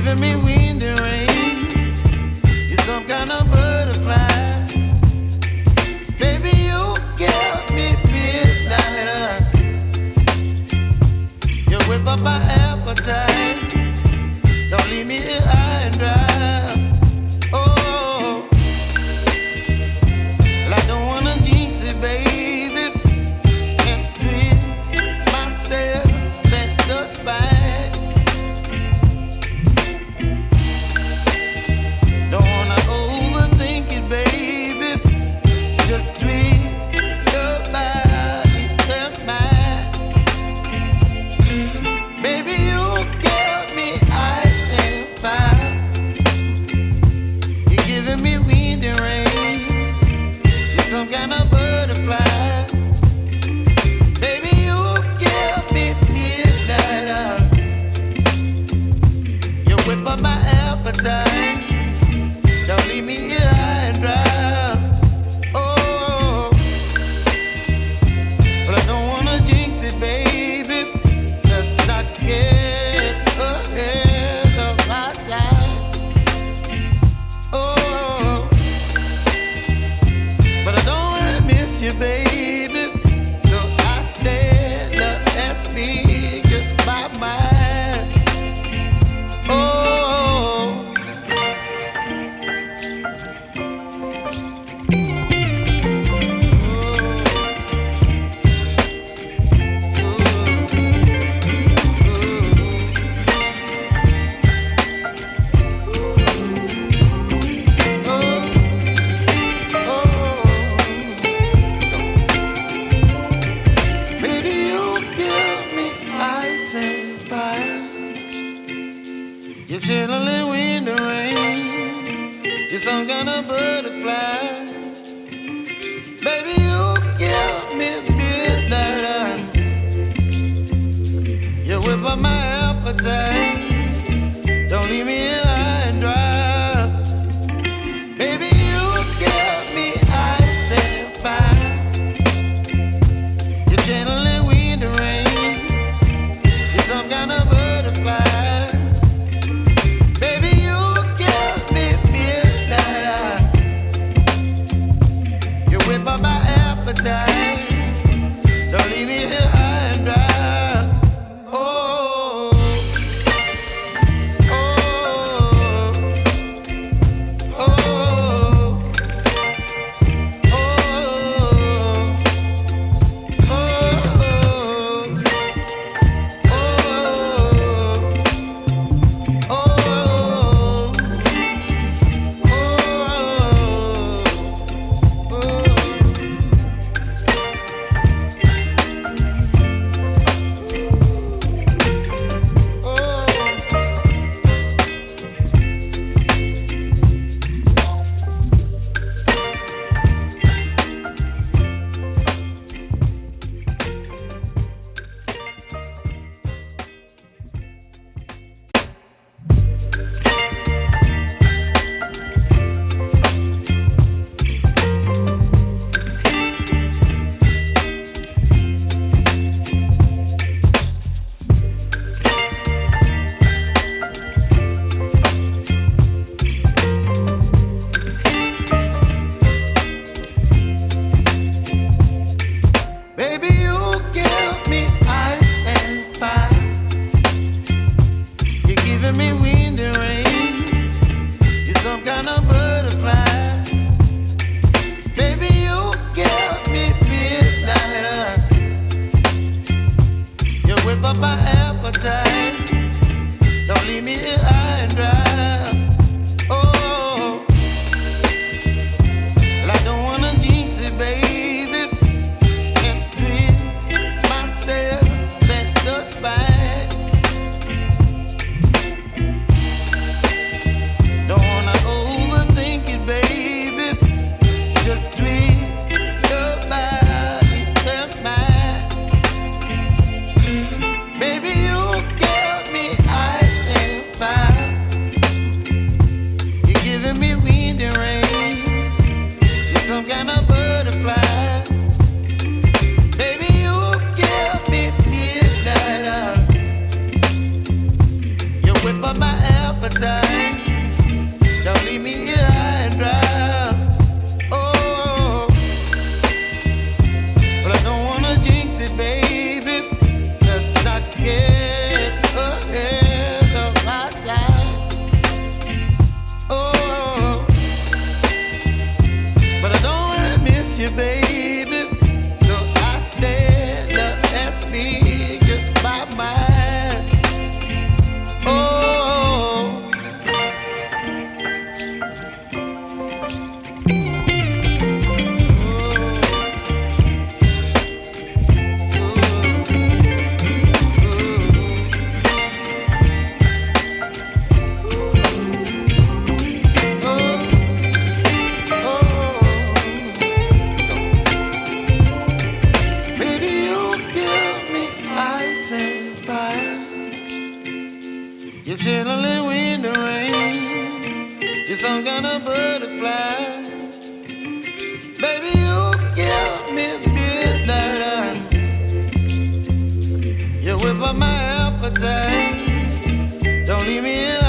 giving me wind and rain. You're some kind of butterfly. Baby, you give me midnight. You whip up my appetite. Don't leave me here high and dry. Oh, well, I don't wanna jinx it, baby. Can't twist myself at the spine. Don't wanna overthink it, baby. It's just twist your body and mine. Baby, you give me ice and fire. You're giving me wind and rain. You're some kind of butterfly. Baby, you give me midnight. You whip up my appetite. Don't leave me here high and dry. Oh, but I don't wanna jinx it, baby. Let's not get ahead of my time. Oh, but I don't wanna miss you, baby. So I stand up and speak my mind. Oh. Baby, you give me ice and fire. You're chilling wind and rain. You're some kind of butterfly. Baby, you give me midnight. You whip up my appetite. Don't leave me here high and dry. Baby, you give me ice and fire. You're channeling wind and rain. You're some kind of butterfly. Baby, you give me midnight. You whip up my appetite. Don't leave me here high and dry. Oh, oh, oh, oh, baby, you give me ice and fire. You're giving me wind and rain. You're some kind of butterfly. Baby, you give me midnight. You whip up my appetite. Don't leave me here high and dry. Oh, well, I don't wanna jinx it, baby. Can't twist myself at the spine. Don't wanna overthink it, baby. It's just twist your body and mine. Baby, you give appetite. Don't leave me here high and dry. Oh, but I don't wanna jinx it, baby. Let's not get ahead of my time. Oh, but I don't wanna miss you, baby. So I stand up and speak my mind. Oh. You're chilling when the rain. You're some kind of butterfly. Baby, you give me midnight. You whip up my appetite. Don't leave me here